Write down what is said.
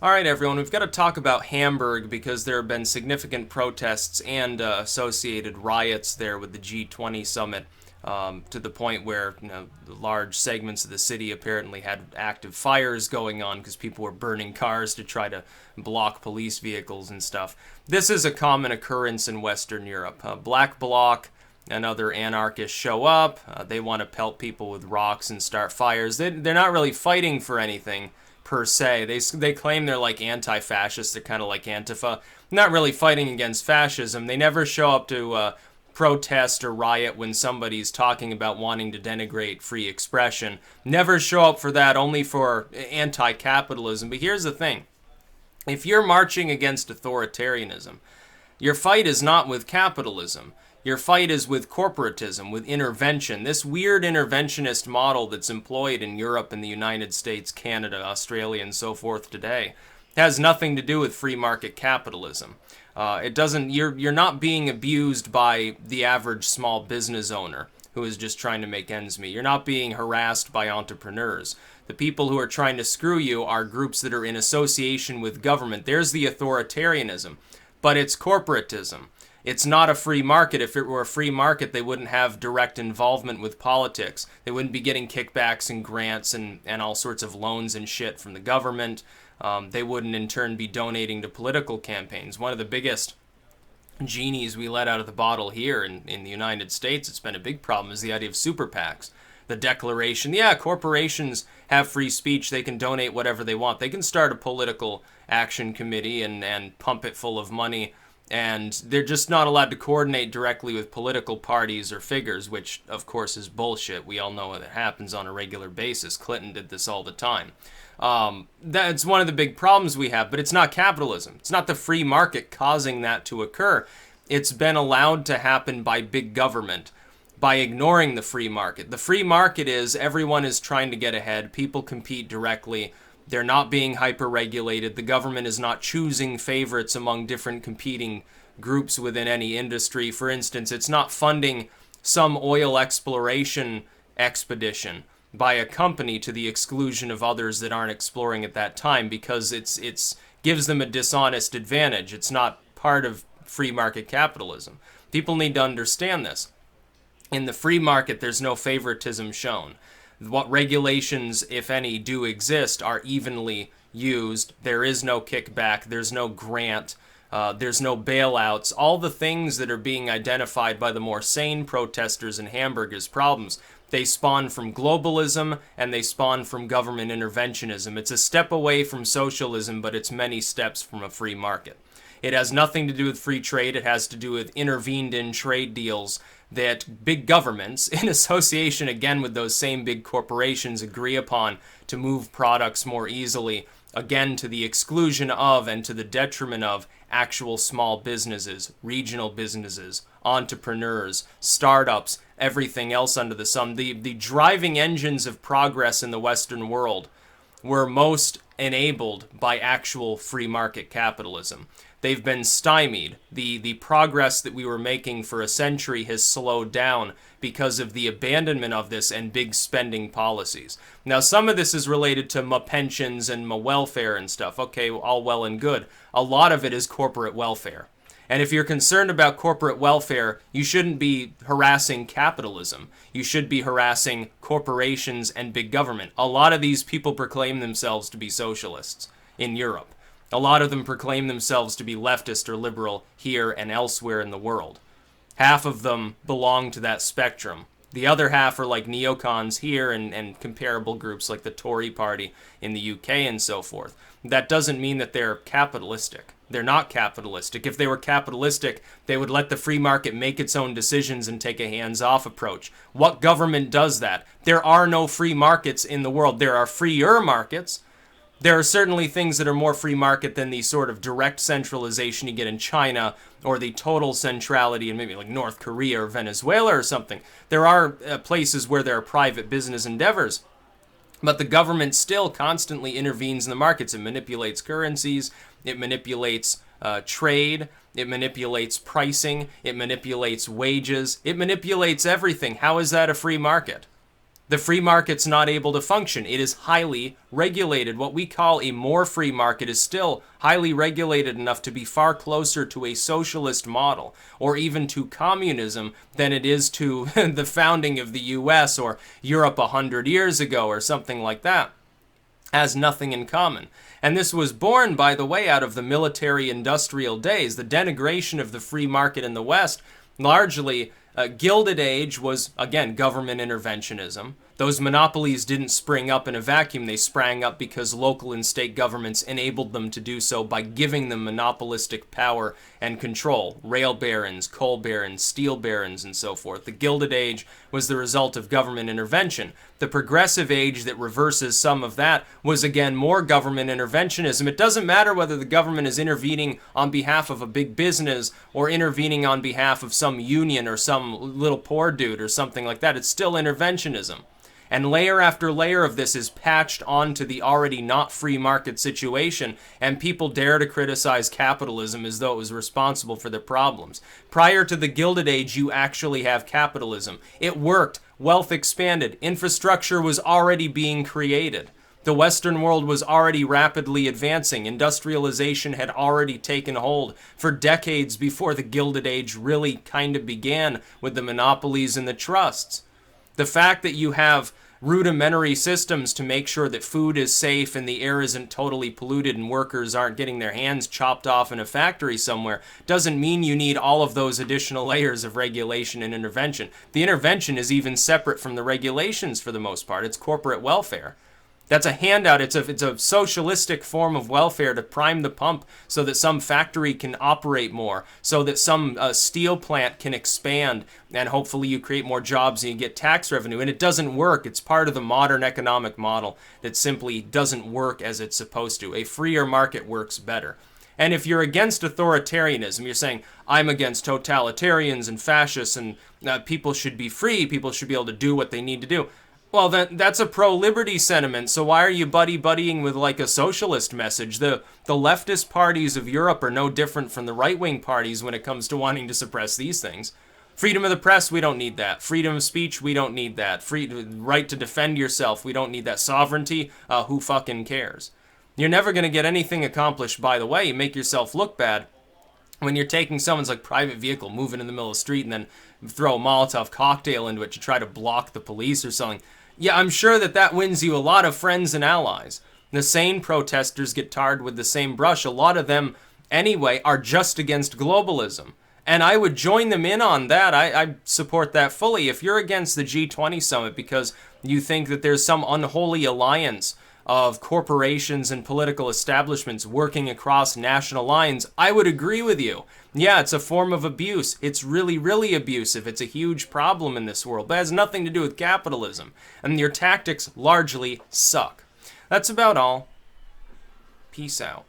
All right, everyone, we've got to talk about Hamburg because there have been significant protests and associated riots there with the G20 summit, to the point where large segments of the city apparently had active fires going on because people were burning cars to try to block police vehicles and stuff. This is a common occurrence in Western Europe. Black Bloc and other anarchists show up. They want to pelt people with rocks and start fires. They're not really fighting for anything per se. They claim they're like anti-fascists. They're kind of like Antifa. Not really fighting against fascism. They never show up to protest or riot when somebody's talking about wanting to denigrate free expression. Never show up for that, only for anti-capitalism. But here's the thing. If you're marching against authoritarianism, your fight is not with capitalism. Your fight is with corporatism, with intervention. This weird interventionist model that's employed in Europe and the United States, Canada, Australia, and so forth today has nothing to do with free market capitalism. It doesn't. You're not being abused by the average small business owner who is just trying to make ends meet. You're not being harassed by entrepreneurs. The people who are trying to screw you are groups that are in association with government. There's the authoritarianism, but it's corporatism. It's not a free market. If it were a free market, they wouldn't have direct involvement with politics. They wouldn't be getting kickbacks and grants and all sorts of loans and shit from the government. They wouldn't in turn be donating to political campaigns. One of the biggest genies we let out of the bottle here in the United States, it's been a big problem, is the idea of super PACs. The declaration, yeah, corporations have free speech. They can donate whatever they want. They can start a political action committee and pump it full of money. And they're just not allowed to coordinate directly with political parties or figures, which, of course, is bullshit. We all know that happens on a regular basis. Clinton did this all the time. That's one of the big problems we have, but it's not capitalism. It's not the free market causing that to occur. It's been allowed to happen by big government, by ignoring the free market. The free market is everyone is trying to get ahead. People compete directly. They're not being hyper-regulated. The government is not choosing favorites among different competing groups within any industry. For instance, it's not funding some oil exploration expedition by a company to the exclusion of others that aren't exploring at that time because it's gives them a dishonest advantage. It's not part of free market capitalism. People need to understand this. In the free market, there's no favoritism shown. What regulations, if any, do exist are evenly used. There is no kickback. There's no grant. There's no bailouts. All the things that are being identified by the more sane protesters in Hamburg as problems, they spawn from globalism and they spawn from government interventionism. It's a step away from socialism, but it's many steps from a free market. It has nothing to do with free trade. It has to do with intervened-in trade deals that big governments, in association again with those same big corporations, agree upon to move products more easily, again to the exclusion of and to the detriment of actual small businesses, regional businesses, entrepreneurs, startups, everything else under the sun. The driving engines of progress in the Western world were most enabled by actual free market capitalism. They've been stymied. The progress that we were making for a century has slowed down because of the abandonment of this and big spending policies. Now, some of this is related to my pensions and my welfare and stuff. Okay, all well and good. A lot of it is corporate welfare. And if you're concerned about corporate welfare, you shouldn't be harassing capitalism. You should be harassing corporations and big government. A lot of these people proclaim themselves to be socialists in Europe. A lot of them proclaim themselves to be leftist or liberal here and elsewhere in the world. Half of them belong to that spectrum. The other half are like neocons here and comparable groups like the Tory party in the UK and so forth. That doesn't mean that they're capitalistic. They're not capitalistic. If they were capitalistic, they would let the free market make its own decisions and take a hands-off approach. What government does that? There are no free markets in the world. There are freer markets. There are certainly things that are more free market than the sort of direct centralization you get in China or the total centrality in maybe like North Korea or Venezuela or something. There are places where there are private business endeavors. But the government still constantly intervenes in the markets. It manipulates currencies. It manipulates trade. It manipulates pricing. It manipulates wages. It manipulates everything. How is that a free market? The free market's not able to function. It is highly regulated. What we call a more free market is still highly regulated enough to be far closer to a socialist model, or even to communism, than it is to the founding of the US or Europe 100 years ago or something like that. Has nothing in common. And this was born, by the way, out of the military-industrial days. The denigration of the free market in the West, largely Gilded Age, was, again, government interventionism. Those monopolies didn't spring up in a vacuum. They sprang up because local and state governments enabled them to do so by giving them monopolistic power and control. Rail barons, coal barons, steel barons, and so forth. The Gilded Age was the result of government intervention. The Progressive Age that reverses some of that was, again, more government interventionism. It doesn't matter whether the government is intervening on behalf of a big business or intervening on behalf of some union or some little poor dude or something like that. It's still interventionism. And layer after layer of this is patched onto the already not free market situation, and people dare to criticize capitalism as though it was responsible for their problems. Prior to the Gilded Age, you actually have capitalism. It worked. Wealth expanded. Infrastructure was already being created. The Western world was already rapidly advancing. Industrialization had already taken hold for decades before the Gilded Age really kind of began with the monopolies and the trusts. The fact that you have rudimentary systems to make sure that food is safe and the air isn't totally polluted and workers aren't getting their hands chopped off in a factory somewhere doesn't mean you need all of those additional layers of regulation and intervention. The intervention is even separate from the regulations for the most part. It's corporate welfare. That's a handout. It's a socialistic form of welfare to prime the pump so that some factory can operate more, so that some steel plant can expand, and hopefully you create more jobs and you get tax revenue. And it doesn't work. It's part of the modern economic model that simply doesn't work as it's supposed to. A freer market works better. And if you're against authoritarianism, you're saying, I'm against totalitarians and fascists and people should be free, people should be able to do what they need to do. Well, that's a pro-liberty sentiment, so why are you buddy-buddying with like a socialist message? The leftist parties of Europe are no different from the right-wing parties when it comes to wanting to suppress these things. Freedom of the press, we don't need that. Freedom of speech, we don't need that. Right to defend yourself, we don't need that. Sovereignty, who fucking cares? You're never going to get anything accomplished, by the way. You make yourself look bad when you're taking someone's like private vehicle, moving in the middle of the street, and then throw a Molotov cocktail into it to try to block the police or something. Yeah, I'm sure that wins you a lot of friends and allies. The sane protesters get tarred with the same brush. A lot of them, anyway, are just against globalism. And I would join them in on that. I support that fully. If you're against the G20 summit because you think that there's some unholy alliance of corporations and political establishments working across national lines, I would agree with you. Yeah, it's a form of abuse. It's really, really abusive. It's a huge problem in this world, but it has nothing to do with capitalism. And your tactics largely suck. That's about all. Peace out.